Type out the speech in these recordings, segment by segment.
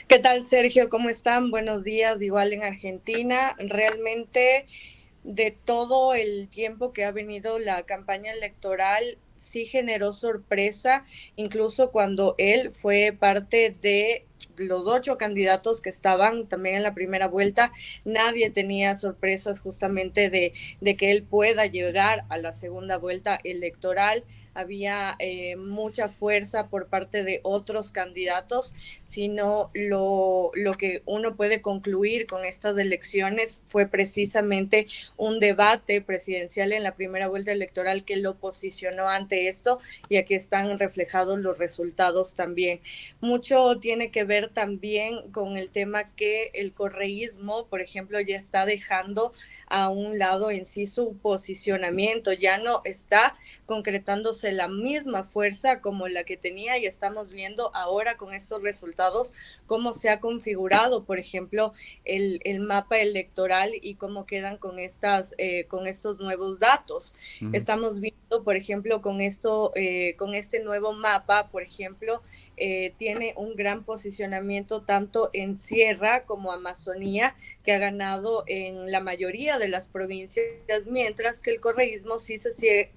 ¿Qué tal, Sergio? ¿Cómo están? Buenos días, igual en Argentina. Realmente, de todo el tiempo que ha venido la campaña electoral, sí generó sorpresa, incluso cuando él fue parte de los 8 candidatos que estaban también en la primera vuelta. Nadie tenía sorpresas justamente de que él pueda llegar a la segunda vuelta electoral. Había mucha fuerza por parte de otros candidatos, sino lo que uno puede concluir con estas elecciones fue precisamente un debate presidencial en la primera vuelta electoral que lo posicionó ante esto, y aquí están reflejados los resultados también. Mucho tiene que ver también con el tema que el correísmo, por ejemplo, ya está dejando a un lado en sí su posicionamiento, ya no está concretándose la misma fuerza como la que tenía, y estamos viendo ahora con estos resultados cómo se ha configurado, por ejemplo, el mapa electoral y cómo quedan con estos nuevos datos. Ujú. Estamos viendo, por ejemplo, con este nuevo mapa, por ejemplo, tiene un gran posicionamiento tanto en Sierra como Amazonía, que ha ganado en la mayoría de las provincias, mientras que el correísmo sí se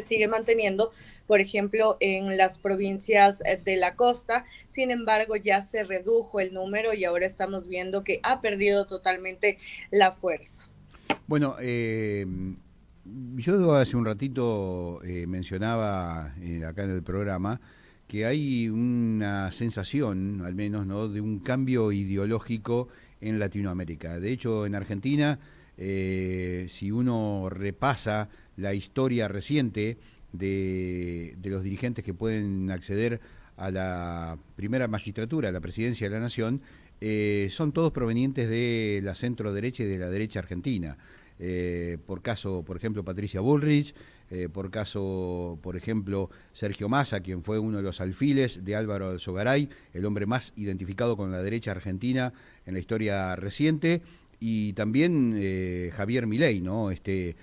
sigue manteniendo, por ejemplo, en las provincias de la costa. Sin embargo, ya se redujo el número y ahora estamos viendo que ha perdido totalmente la fuerza. Bueno, yo hace un ratito mencionaba acá en el programa que hay una sensación, al menos, ¿no?, de un cambio ideológico en Latinoamérica. De hecho, en Argentina, si uno repasa la historia reciente de los dirigentes que pueden acceder a la primera magistratura, a la presidencia de la Nación, son todos provenientes de la centro derecha y de la derecha argentina. Por caso, por ejemplo, Patricia Bullrich, por caso, por ejemplo, Sergio Massa, quien fue uno de los alfiles de Álvaro Alzogaray, el hombre más identificado con la derecha argentina en la historia reciente, y también Javier Milei, ¿no? Este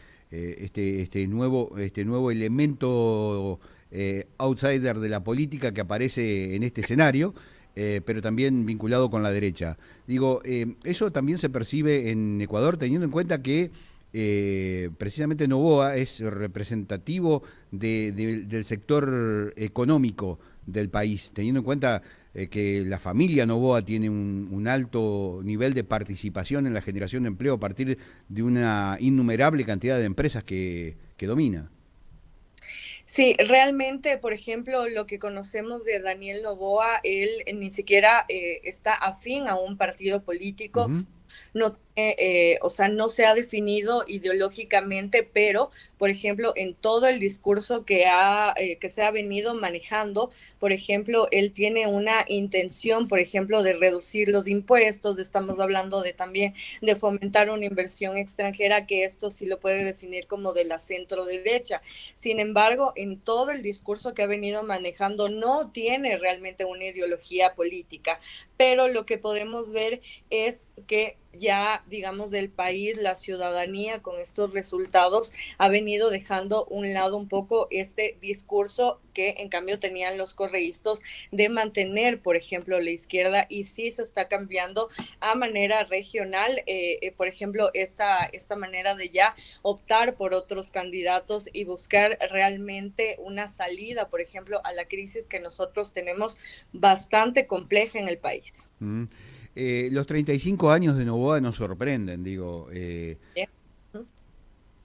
nuevo elemento outsider de la política que aparece en este escenario, pero también vinculado con la derecha. Digo, eso también se percibe en Ecuador, teniendo en cuenta que precisamente Novoa es representativo del sector económico del país, teniendo en cuenta que la familia Novoa tiene un alto nivel de participación en la generación de empleo a partir de una innumerable cantidad de empresas que domina. Sí, realmente, por ejemplo, lo que conocemos de Daniel Noboa, él ni siquiera está afín a un partido político, Ujú. no, o sea, no se ha definido ideológicamente, pero, por ejemplo, en todo el discurso que se ha venido manejando, por ejemplo, él tiene una intención, por ejemplo, de reducir los impuestos. Estamos hablando de también de fomentar una inversión extranjera, que esto sí lo puede definir como de la centro derecha. Sin embargo, en todo el discurso que ha venido manejando no tiene realmente una ideología política, pero lo que podemos ver es que ya, digamos, del país, la ciudadanía con estos resultados ha venido dejando un lado un poco este discurso que en cambio tenían los correístas de mantener, por ejemplo, la izquierda, y sí se está cambiando a manera regional, por ejemplo, esta manera de ya optar por otros candidatos y buscar realmente una salida, por ejemplo, a la crisis que nosotros tenemos bastante compleja en el país. Mm. Los 35 años de Novoa nos sorprenden, digo. Bien.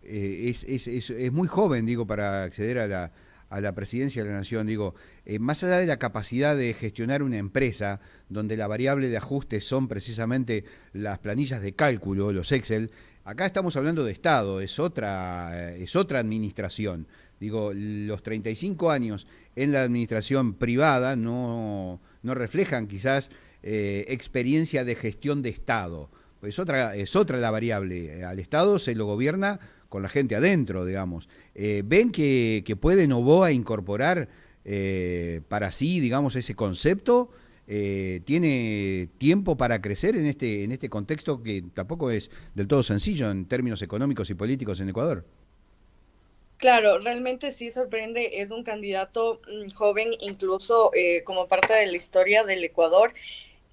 Es muy joven, digo, para acceder a la presidencia de la nación. Digo, más allá de la capacidad de gestionar una empresa, donde la variable de ajuste son precisamente las planillas de cálculo, los Excel, acá estamos hablando de Estado, es otra administración. Digo, los 35 años en la administración privada no reflejan quizás experiencia de gestión de Estado. Es otra la variable. Al Estado se lo gobierna con la gente adentro, digamos. ¿Ven que puede Novoa incorporar para sí, digamos, ese concepto? ¿Tiene tiempo para crecer en este contexto que tampoco es del todo sencillo en términos económicos y políticos en Ecuador? Claro, realmente sí sorprende, es un candidato joven, incluso como parte de la historia del Ecuador.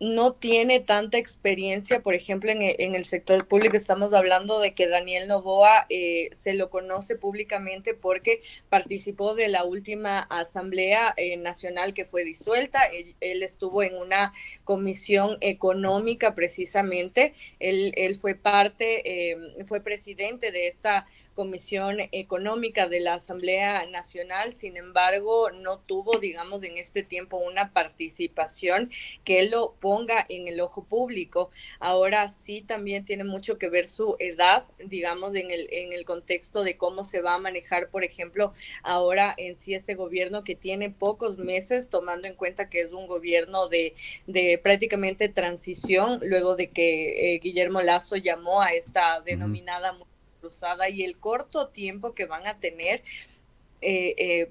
no tiene tanta experiencia, por ejemplo, en el sector público. Estamos hablando de que Daniel Noboa se lo conoce públicamente porque participó de la última Asamblea Nacional que fue disuelta. Él estuvo en una comisión económica precisamente. Él fue fue presidente de esta comisión económica de la Asamblea Nacional. Sin embargo, no tuvo, digamos, en este tiempo una participación que él lo ponga en el ojo público. Ahora sí también tiene mucho que ver su edad, digamos, en el contexto de cómo se va a manejar, por ejemplo, ahora en sí este gobierno que tiene pocos meses, tomando en cuenta que es un gobierno de prácticamente transición, luego de que Guillermo Lasso llamó a esta denominada cruzada, y el corto tiempo que van a tener eh, eh,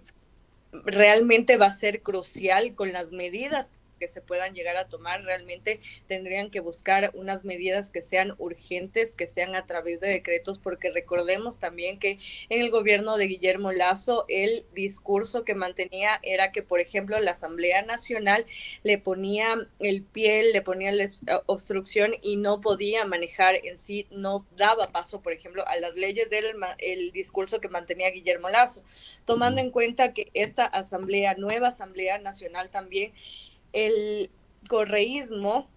realmente va a ser crucial con las medidas que se puedan llegar a tomar. Realmente tendrían que buscar unas medidas que sean urgentes, que sean a través de decretos, porque recordemos también que en el gobierno de Guillermo Lasso el discurso que mantenía era que, por ejemplo, la Asamblea Nacional le ponía el pie, le ponía la obstrucción y no podía manejar en sí, no daba paso, por ejemplo, a las leyes. Era el discurso que mantenía Guillermo Lasso, tomando en cuenta que esta asamblea, nueva Asamblea Nacional también, el correísmo,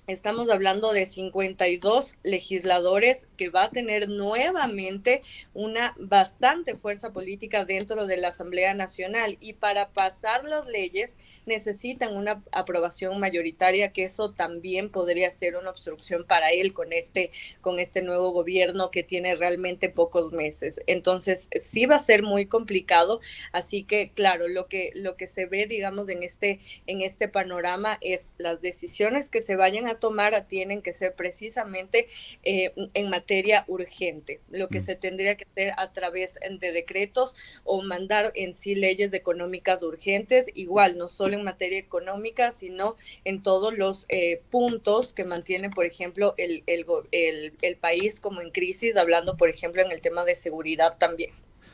estamos hablando de 52 legisladores que va a tener nuevamente una bastante fuerza política dentro de la Asamblea Nacional, y para pasar las leyes necesitan una aprobación mayoritaria, que eso también podría ser una obstrucción para él con este nuevo gobierno que tiene realmente pocos meses. Entonces sí va a ser muy complicado, así que claro, lo que se ve, digamos, en este panorama es las decisiones que se vayan a tomar tienen que ser precisamente en materia urgente, lo que se tendría que hacer a través de decretos o mandar en sí leyes económicas urgentes, igual no solo en materia económica, sino en todos los puntos que mantienen, por ejemplo, el país como en crisis, hablando, por ejemplo, en el tema de seguridad también.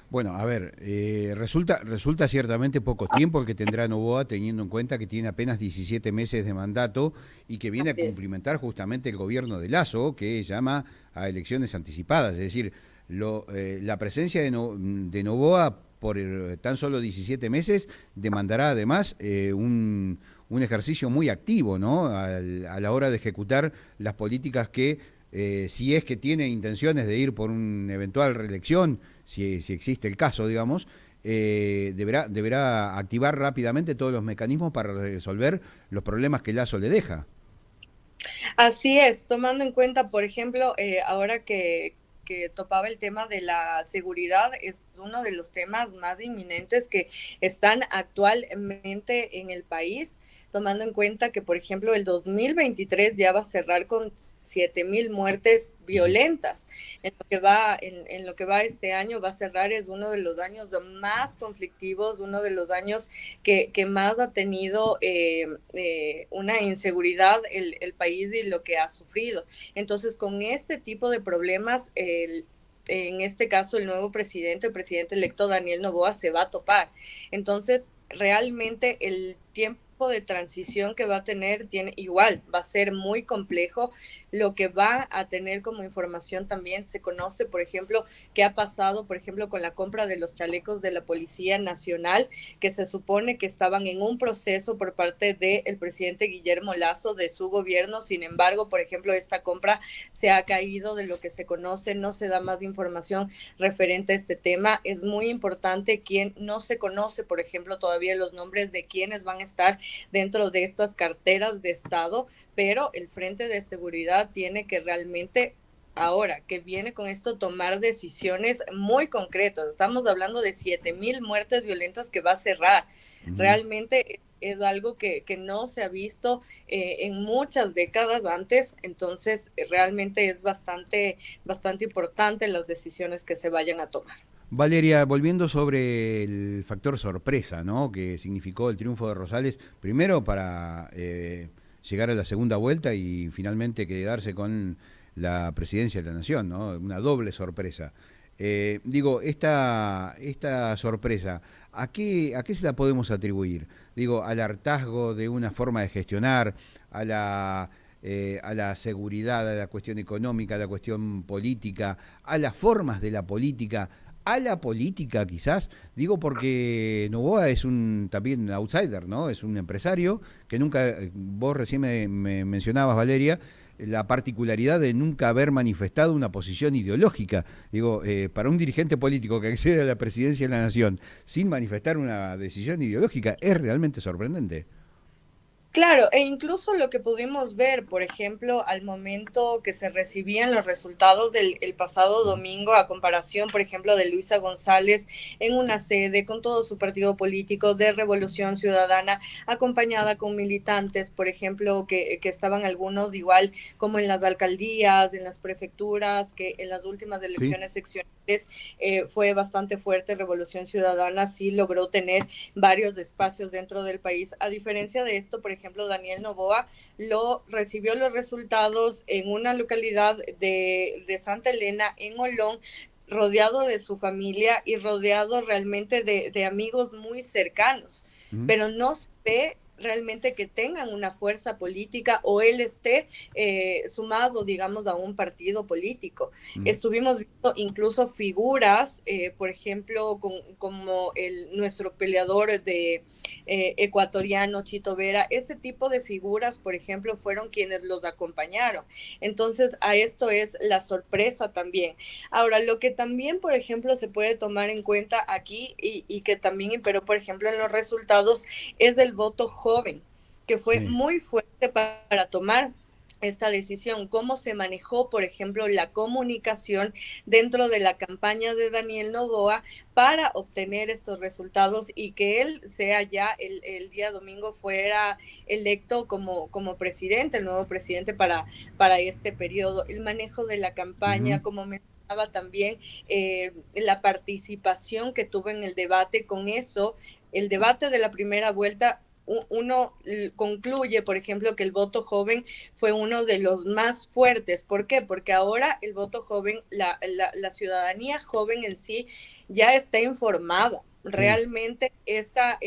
Bueno, a ver, resulta ciertamente poco tiempo el que tendrá Noboa, teniendo en cuenta que tiene apenas 17 meses de mandato y que viene a Así es. cumplimentar justamente el gobierno de Lasso, que llama a elecciones anticipadas. Es decir, la presencia de Noboa por tan solo 17 meses demandará además un ejercicio muy activo, ¿no? A la hora de ejecutar las políticas que si es que tiene intenciones de ir por una eventual reelección, si existe el caso, digamos, deberá activar rápidamente todos los mecanismos para resolver los problemas que Lasso le deja. Así es, tomando en cuenta, por ejemplo, ahora que topaba el tema de la seguridad, es uno de los temas más inminentes que están actualmente en el país, tomando en cuenta que, por ejemplo, el 2023 ya va a cerrar con 7.000 muertes Ujú. violentas. En lo que va este año, va a cerrar, es uno de los años más conflictivos, uno de los años que más ha tenido una inseguridad el país y lo que ha sufrido. Entonces, con este tipo de problemas, en este caso el presidente electo Daniel Noboa, se va a topar. Entonces, realmente el tiempo de transición que va a tener tiene igual, va a ser muy complejo. Lo que va a tener como información también se conoce, por ejemplo, qué ha pasado, por ejemplo, con la compra de los chalecos de la Policía Nacional, que se supone que estaban en un proceso por parte del presidente Guillermo Lasso, de su gobierno. Sin embargo, por ejemplo, esta compra se ha caído de lo que se conoce, no se da más información referente a este tema. Es muy importante, quien no se conoce, por ejemplo, todavía los nombres de quienes van a estar dentro de estas carteras de Estado, pero el Frente de Seguridad tiene que realmente, ahora que viene con esto, tomar decisiones muy concretas. Estamos hablando de 7.000 muertes violentas que va a cerrar. Ujú. Realmente es algo que no se ha visto en muchas décadas antes, entonces realmente es bastante importante las decisiones que se vayan a tomar. Valeria, volviendo sobre el factor sorpresa, ¿no? Que significó el triunfo de Rosales, primero para llegar a la segunda vuelta y finalmente quedarse con la presidencia de la Nación, ¿no? Una doble sorpresa. Digo, esta sorpresa, a qué se la podemos atribuir? Digo, al hartazgo de una forma de gestionar, a la seguridad, a la cuestión económica, a la cuestión política, a las formas de la política, a la política quizás, digo porque Novoa es un también outsider, ¿no? Es un empresario que nunca, vos recién me mencionabas, Valeria, la particularidad de nunca haber manifestado una posición ideológica. Digo, para un dirigente político que accede a la presidencia de la nación sin manifestar una decisión ideológica es realmente sorprendente. Claro, e incluso lo que pudimos ver, por ejemplo, al momento que se recibían los resultados del el pasado Ujú. domingo, a comparación, por ejemplo, de Luisa González en una sede con todo su partido político de Revolución Ciudadana, acompañada con militantes, por ejemplo, que estaban algunos igual como en las alcaldías, en las prefecturas, que en las últimas Sí. elecciones seccionales fue bastante fuerte. Revolución Ciudadana sí logró tener varios espacios dentro del país. A diferencia de esto, por ejemplo, Daniel Noboa recibió los resultados en una localidad de Santa Elena, en Olón, rodeado de su familia y rodeado realmente de amigos muy cercanos, Ujú. pero no se ve realmente que tengan una fuerza política o él esté sumado, digamos, a un partido político. Ujú. Estuvimos viendo incluso figuras, por ejemplo, como nuestro peleador ecuatoriano Chito Vera, ese tipo de figuras, por ejemplo, fueron quienes los acompañaron. Entonces, a esto es la sorpresa también. Ahora, lo que también, por ejemplo, se puede tomar en cuenta aquí y que también imperó, por ejemplo, en los resultados, es del voto joven, que fue Sí. muy fuerte para tomar esta decisión, cómo se manejó, por ejemplo, la comunicación dentro de la campaña de Daniel Noboa para obtener estos resultados y que él sea ya el día domingo fuera electo como presidente, el nuevo presidente para este periodo. El manejo de la Ujú. campaña, como mencionaba también, la participación que tuvo en el debate, con eso, el debate de la primera vuelta uno concluye, por ejemplo, que el voto joven fue uno de los más fuertes. ¿Por qué? Porque ahora el voto joven, la ciudadanía joven en sí ya está informada. Sí. Realmente esta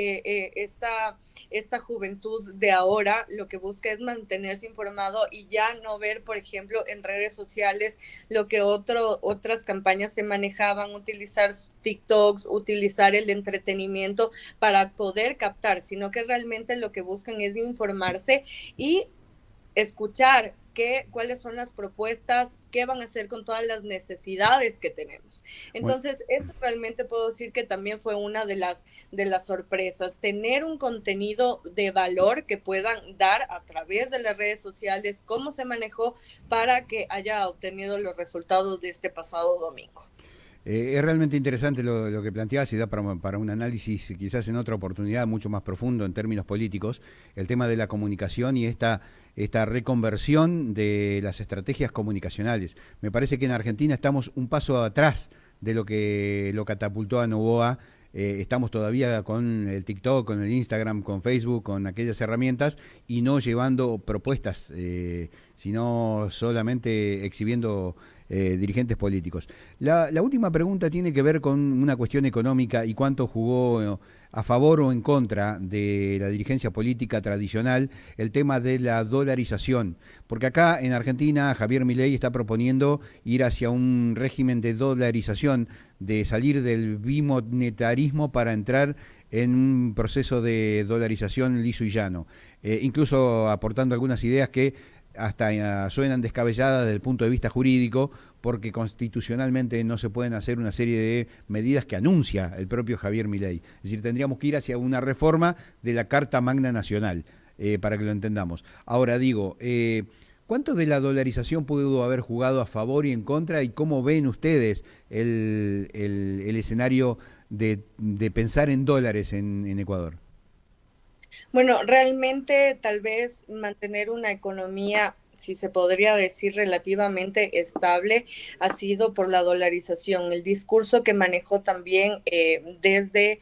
juventud de ahora lo que busca es mantenerse informado y ya no ver, por ejemplo, en redes sociales lo que otras campañas se manejaban, utilizar TikToks, utilizar el entretenimiento para poder captar, sino que realmente lo que buscan es informarse y escuchar cuáles son las propuestas, qué van a hacer con todas las necesidades que tenemos. Bueno, Entonces, eso realmente puedo decir que también fue una de las sorpresas, tener un contenido de valor que puedan dar a través de las redes sociales, cómo se manejó para que haya obtenido los resultados de este pasado domingo. es realmente interesante lo que planteás y da para un análisis quizás en otra oportunidad mucho más profundo en términos políticos, el tema de la comunicación y esta reconversión de las estrategias comunicacionales. Me parece que en Argentina estamos un paso atrás de lo que lo catapultó a Novoa. Estamos todavía con el TikTok, con el Instagram, con Facebook, con aquellas herramientas y no llevando propuestas, sino solamente exhibiendo dirigentes políticos. La última pregunta tiene que ver con una cuestión económica y cuánto jugó a favor o en contra de la dirigencia política tradicional el tema de la dolarización. Porque acá en Argentina Javier Milei está proponiendo ir hacia un régimen de dolarización, de salir del bimonetarismo para entrar en un proceso de dolarización liso y llano. Incluso aportando algunas ideas que hasta suenan descabelladas desde el punto de vista jurídico, porque constitucionalmente no se pueden hacer una serie de medidas que anuncia el propio Javier Milei. Es decir, tendríamos que ir hacia una reforma de la Carta Magna Nacional, para que lo entendamos. Ahora digo, ¿cuánto de la dolarización pudo haber jugado a favor y en contra? ¿Y cómo ven ustedes el escenario de pensar en dólares en Ecuador? Bueno, realmente tal vez mantener una economía, si se podría decir, relativamente estable, ha sido por la dolarización. El discurso que manejó también desde,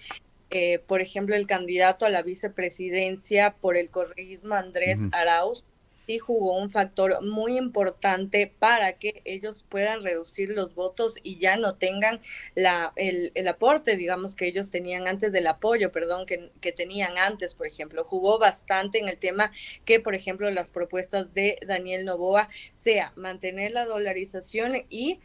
por ejemplo, el candidato a la vicepresidencia por el correísmo Andrés Ujú. Arauz, sí jugó un factor muy importante para que ellos puedan reducir los votos y ya no tengan el aporte, digamos, que ellos tenían antes, del apoyo, perdón, que tenían antes, por ejemplo. Jugó bastante en el tema que, por ejemplo, las propuestas de Daniel Noboa sea mantener la dolarización y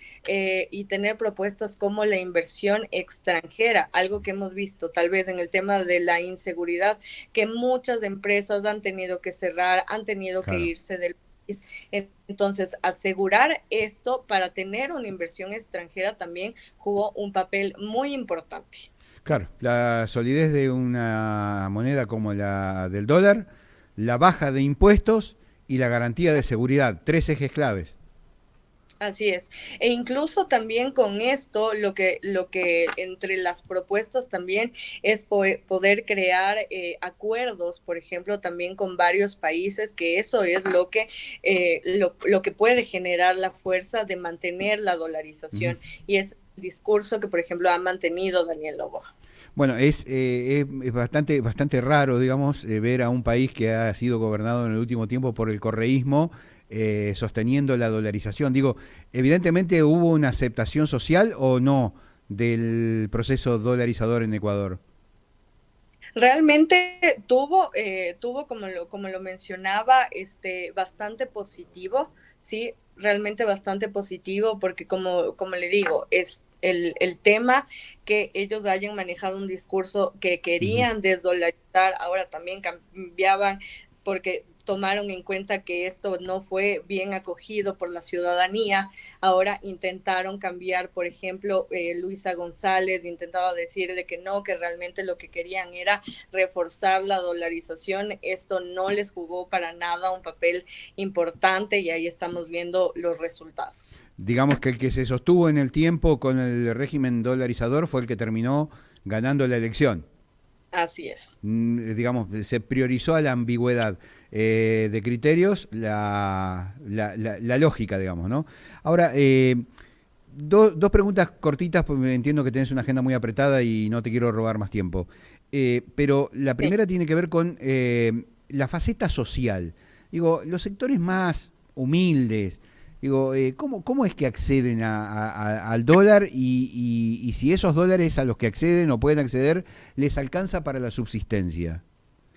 tener propuestas como la inversión extranjera, algo que hemos visto tal vez en el tema de la inseguridad, que muchas empresas han tenido que cerrar, han tenido que Claro. irse del país. Entonces, asegurar esto para tener una inversión extranjera también jugó un papel muy importante. Claro, la solidez de una moneda como la del dólar, la baja de impuestos y la garantía de seguridad, tres ejes claves. Así es. E incluso también con esto, lo que entre las propuestas también es poder crear acuerdos, por ejemplo, también con varios países, que eso es lo que puede generar la fuerza de mantener la Uh -huh. dolarización. Y es el discurso que, por ejemplo, ha mantenido Daniel Lobo. Bueno, es bastante raro, digamos, ver a un país que ha sido gobernado en el último tiempo por el correísmo sosteniendo la dolarización. Digo, evidentemente hubo una aceptación social o no del proceso dolarizador en Ecuador. Realmente tuvo como lo mencionaba, bastante positivo, sí, realmente bastante positivo, porque como le digo, es el tema que ellos hayan manejado un discurso que Uh -huh. querían desdolarizar, ahora también cambiaban porque tomaron en cuenta que esto no fue bien acogido por la ciudadanía. Ahora intentaron cambiar, por ejemplo, Luisa González intentaba decir de que no, que realmente lo que querían era reforzar la dolarización. Esto no les jugó para nada un papel importante y ahí estamos viendo los resultados. Digamos que el que se sostuvo en el tiempo con el régimen dolarizador fue el que terminó ganando la elección. Así es. Digamos, se priorizó a la ambigüedad de criterios la lógica, digamos, ¿no? Ahora, dos preguntas cortitas, porque entiendo que tenés una agenda muy apretada y no te quiero robar más tiempo. Pero la Sí. primera tiene que ver con la faceta social. Digo, los sectores más humildes, digo, ¿cómo es que acceden al dólar y si esos dólares a los que acceden o pueden acceder les alcanza para la subsistencia?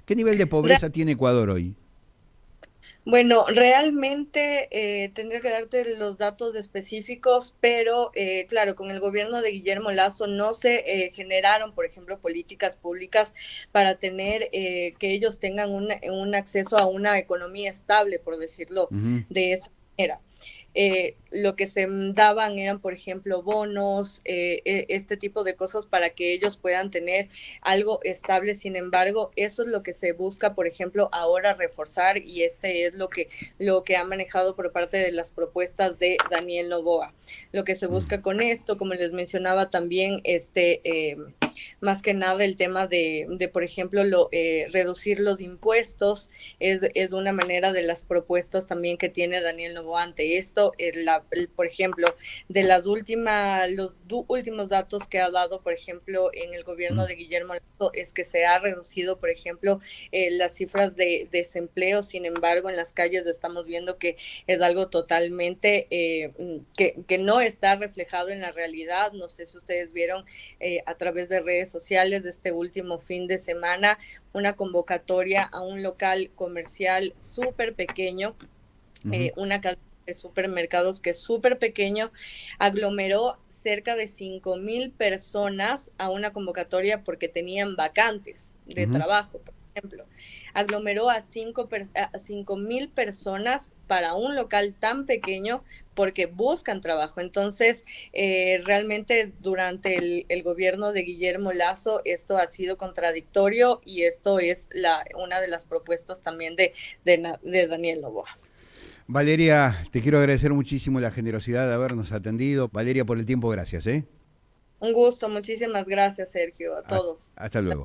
¿Qué nivel de pobreza tiene Ecuador hoy? Bueno, realmente tendría que darte los datos específicos, pero claro, con el gobierno de Guillermo Lazo no se generaron, por ejemplo, políticas públicas para tener que ellos tengan un acceso a una economía estable, por decirlo Uh -huh. de esa manera. Lo que se daban eran, por ejemplo, bonos, este tipo de cosas para que ellos puedan tener algo estable. Sin embargo, eso es lo que se busca, por ejemplo, ahora reforzar y este es lo que ha manejado por parte de las propuestas de Daniel Noboa. Lo que se busca con esto, como les mencionaba también, más que nada el tema de por ejemplo, reducir los impuestos es una manera de las propuestas también que tiene Daniel Noboa ante esto. Por ejemplo, de los últimos datos que ha dado, por ejemplo, en el gobierno de Guillermo Lazo, es que se ha reducido, por ejemplo, las cifras de desempleo. Sin embargo, en las calles estamos viendo que es algo totalmente que no está reflejado en la realidad. No sé si ustedes vieron a través de redes sociales de este último fin de semana una convocatoria a un local comercial súper pequeño, Uh -huh. una cadena de supermercados que es súper pequeño, aglomeró cerca de 5,000 personas a una convocatoria porque tenían vacantes Uh de -huh. trabajo, por ejemplo. Aglomeró a 5,000 personas para un local tan pequeño porque buscan trabajo. Entonces, realmente durante el gobierno de Guillermo Lazo esto ha sido contradictorio y esto es una de las propuestas también de Daniel Noboa. Valeria, te quiero agradecer muchísimo la generosidad de habernos atendido. Valeria, por el tiempo, gracias. Un gusto, muchísimas gracias, Sergio, a todos. Hasta luego.